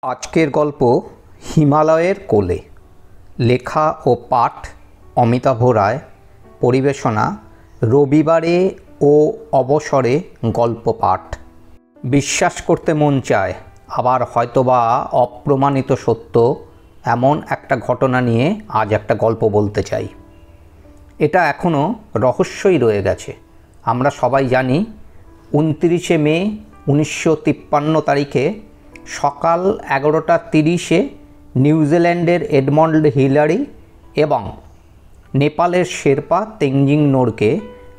আজকের গল্প হিমালয়ের কোলে। লেখা ও পাঠ অমিতাভ রায়। পরিবেশনা রবিবারে ও অবসরে গল্প পাঠ। বিশ্বাস করতে মন চায়, আবার হয়তোবা অপ্রমাণিত সত্য এমন একটা ঘটনা নিয়ে আজ একটা গল্প বলতে চাই। এটা এখনও রহস্যই রয়ে গেছে। আমরা সবাই জানি 29শে মে 1953 তারিখে সকাল 11:30 নিউজিল্যান্ডের এডমন্ড হিলারি এবং নেপালের শেরপা তেনজিং নোরকে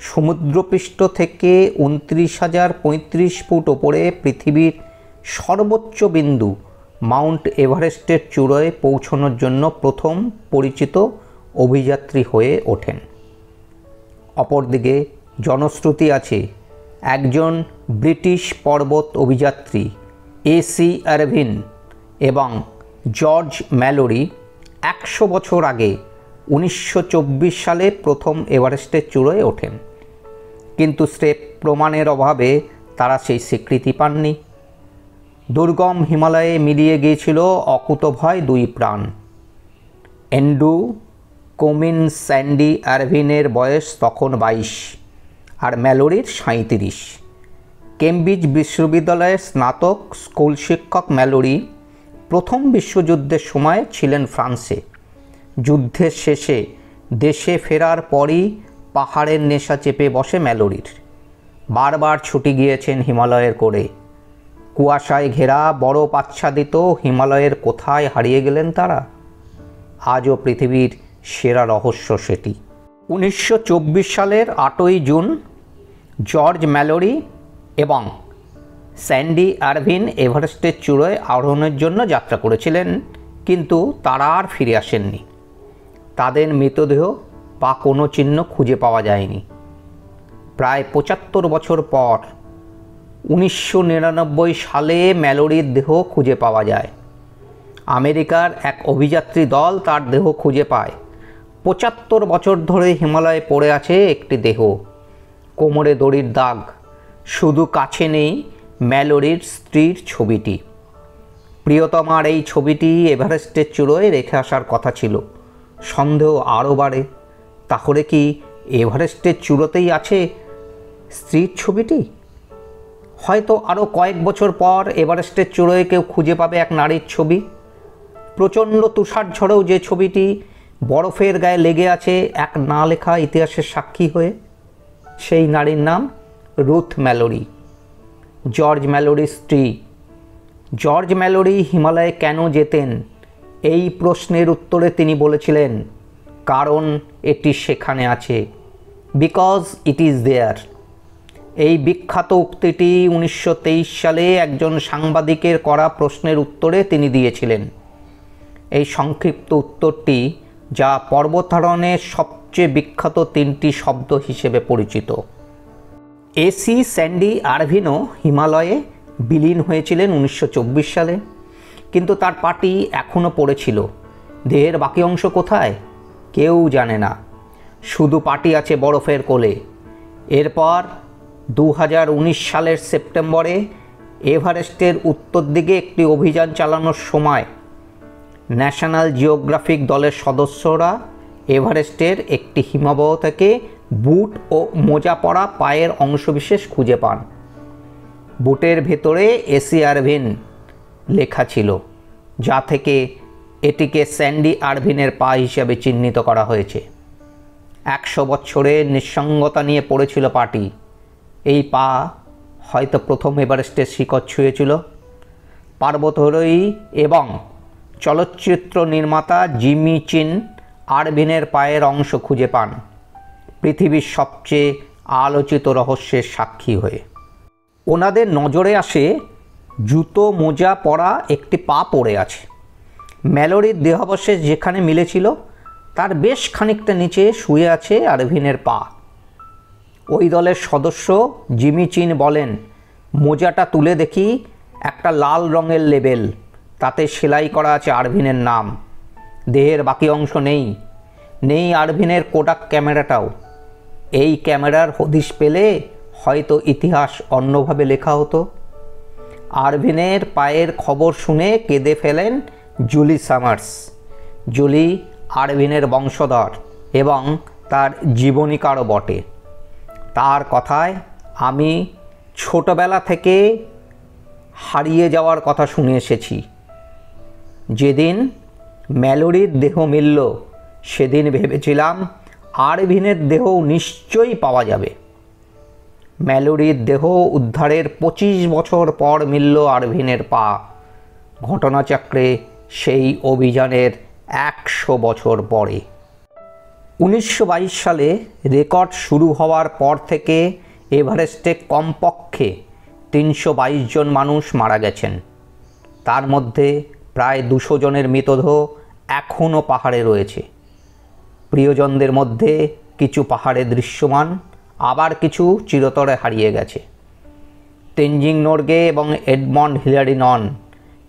সমুদ্রপৃষ্ঠ থেকে 29,035 ফুট ওপরে পৃথিবীর সর্বোচ্চ বিন্দু মাউন্ট এভারেস্টের চূড়ায় পৌঁছানোর জন্য প্রথম পরিচিত অভিযাত্রী হয়ে ওঠেন। অপরদিকে জনশ্রুতি আছে একজন ব্রিটিশ পর্বত অভিযাত্রী এসি আরভিন এবং জর্জ ম্যালোরি 100 বছর আগে 1924 সালে প্রথম এভারেস্টের চূড়ায় ওঠেন, কিন্তু স্রেফ প্রমাণের অভাবে তারা সেই স্বীকৃতি পাননি। দুর্গম হিমালয়ে মিলিয়ে গিয়েছিল অকুতোভয় দুই প্রাণ। অ্যান্ড্রু কোমিন স্যান্ডি আরভিনের বয়স তখন 22 আর ম্যালোরির 37। কেমব্রিজ বিশ্ববিদ্যালয়ের স্নাতক স্কুল শিক্ষক ম্যালোরি প্রথম বিশ্বযুদ্ধের সময় ছিলেন ফ্রান্সে। যুদ্ধের শেষে দেশে ফেরার পরই পাহাড়ের নেশা চেপে বসে ম্যালোরির। বারবার ছুটে গিয়েছেন হিমালয়ের কোলে। কুয়াশায় ঘেরা বরফ আচ্ছাদিত হিমালয়ের কোথায় হারিয়ে গেলেন তারা? আজও পৃথিবীর সেরা রহস্য সেটি। 1924 সালের 8ই জুন জর্জ ম্যালোরি এবং স্যান্ডি আরভিন এভারেস্টের চূড়ায় আরোহণের জন্য যাত্রা করেছিলেন, কিন্তু তারা আর ফিরে আসেননি। তাদের মৃতদেহ বা কোনো চিহ্ন খুঁজে পাওয়া যায়নি। প্রায় 75 বছর পর 1999 সালে ম্যালোরির দেহ খুঁজে পাওয়া যায়। আমেরিকার এক অভিযাত্রী দল তার দেহ খুঁজে পায়। 75 বছর ধরে হিমালয়ে পড়ে আছে একটি দেহ, কোমরে দড়ির দাগ। শুধু কাছে নেই ম্যালোরির স্ত্রীর ছবিটি। প্রিয়তমার এই ছবিটি এভারেস্টের চূড়ায় রেখে আসার কথা ছিল। সন্দেহ আরও বাড়ে, তাহলে কি এভারেস্টের চূড়াতেই আছে স্ত্রীর ছবিটি? হয়তো আরও কয়েক বছর পর এভারেস্টের চূড়ায় কেউ খুঁজে পাবে এক নারীর ছবি। প্রচণ্ড তুষার ঝড়েও যে ছবিটি বরফের গায়ে লেগে আছে এক না লেখা ইতিহাসের সাক্ষী হয়ে। সেই নারীর নাম রুথ ম্যালোরি, জর্জ ম্যালোরির স্ত্রী। জর্জ ম্যালোরি হিমালয়ে কেন যেতেন? এই প্রশ্নের উত্তরে তিনি বলেছিলেন, কারণ এটি সেখানে আছে, বিকজ ইট ইজ দেয়ার। এই বিখ্যাত উক্তিটি 1923 সালে একজন সাংবাদিকের করা প্রশ্নের উত্তরে তিনি দিয়েছিলেন। এই সংক্ষিপ্ত উত্তরটি, যা পর্বতারোহণের সবচেয়ে বিখ্যাত 3টি শব্দ হিসেবে পরিচিত। এসি স্যান্ডি আরভিনও হিমালয়ে বিলীন হয়েছিলেন 1924 সালে, কিন্তু তার পাটি এখনও পড়েছিল। দেহের বাকি অংশ কোথায় কেউ জানে না, শুধু পাটি আছে বরফের কোলে। এরপর 2019 সালের সেপ্টেম্বরে এভারেস্টের উত্তর দিকে একটি অভিযান চালানোর সময় ন্যাশনাল জিওগ্রাফিক দলের সদস্যরা এভারেস্টের একটি হিমবাহ থেকে বুট ও মোজা পরা পায়ের অংশবিশেষ খুঁজে পান। বুটের ভেতরে এসি আরভিন লেখা ছিল, যা থেকে এটিকে স্যান্ডি আরভিনের পা হিসাবে চিহ্নিত করা হয়েছে। 100 বছরের নিঃসঙ্গতা নিয়ে পড়েছিল পাটি। এই পা হয়তো প্রথম এভারেস্টের শিখর ছুঁয়েছিল। পর্বতারোহী এবং চলচ্চিত্র নির্মাতা জিমি চিন আরভিনের পায়ের অংশ খুঁজে পান পৃথিবীর সবচেয়ে আলোচিত রহস্যের সাক্ষী হয়ে। ওনাদের নজরে আসে জুতো মোজা পরা একটি পা পড়ে আছে। ম্যালোরির দেহাবশেষ যেখানে মিলেছিল তার বেশ খানিকটা নিচে শুয়ে আছে আরভিনের পা। ওই দলের সদস্য জিমি চিন বলেন, মোজাটা তুলে দেখি একটা লাল রঙের লেবেল, তাতে সেলাই করা আছে আরভিনের নাম। দেহের বাকি অংশ নেই, নেই আরভিনের কোডাক ক্যামেরাটাও। এই ক্যামেরার হদিশ পেলে হয়তো ইতিহাস অন্যভাবে লেখা হতো। আরভিনের পায়ের খবর শুনে কেঁদে ফেলেন জুলি সামার্স। জুলি আরভিনের বংশধর এবং তার জীবনীকারও বটে। তার কথায়, আমি ছোটবেলা থেকে হারিয়ে যাওয়ার কথা শুনে এসেছি। যেদিন ম্যালোরির দেহ মিলল সেদিন ভেবেছিলাম আরভিনের দেহও নিশ্চয়ই পাওয়া যাবে। ম্যালোরির দেহ উদ্ধারের 25 বছর পর মিলল আরভিনের পা। ঘটনাচক্রে সেই অভিযানের 100 বছর পরে। 1922 সালে রেকর্ড শুরু হওয়ার পর থেকে এভারেস্টে কমপক্ষে 322 জন মানুষ মারা গেছেন। তার মধ্যে প্রায় 200 জনের মৃতদেহ এখনও পাহাড়ে রয়েছে। প্রিয়জনদের মধ্যে কিছু পাহাড়ে দৃশ্যমান, আবার কিছু চিরতরে হারিয়ে গেছে। তেনজিং নোরগে এবং এডমন্ড হিলারি নন।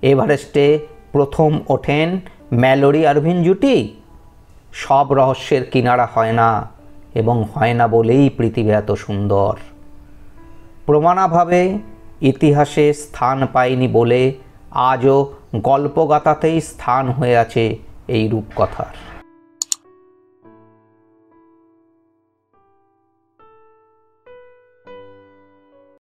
এভারেস্টে প্রথম ওঠেন ম্যালোরি আরভিন জুটি। সব রহস্যের কিনারা হয় না, এবং হয় না বলেই পৃথিবী এত সুন্দর। প্রমাণাভাবে ইতিহাসে স্থান পায়নি বলে আজও গল্পগাথাতেই স্থান হয়ে আছে এই রূপকথার।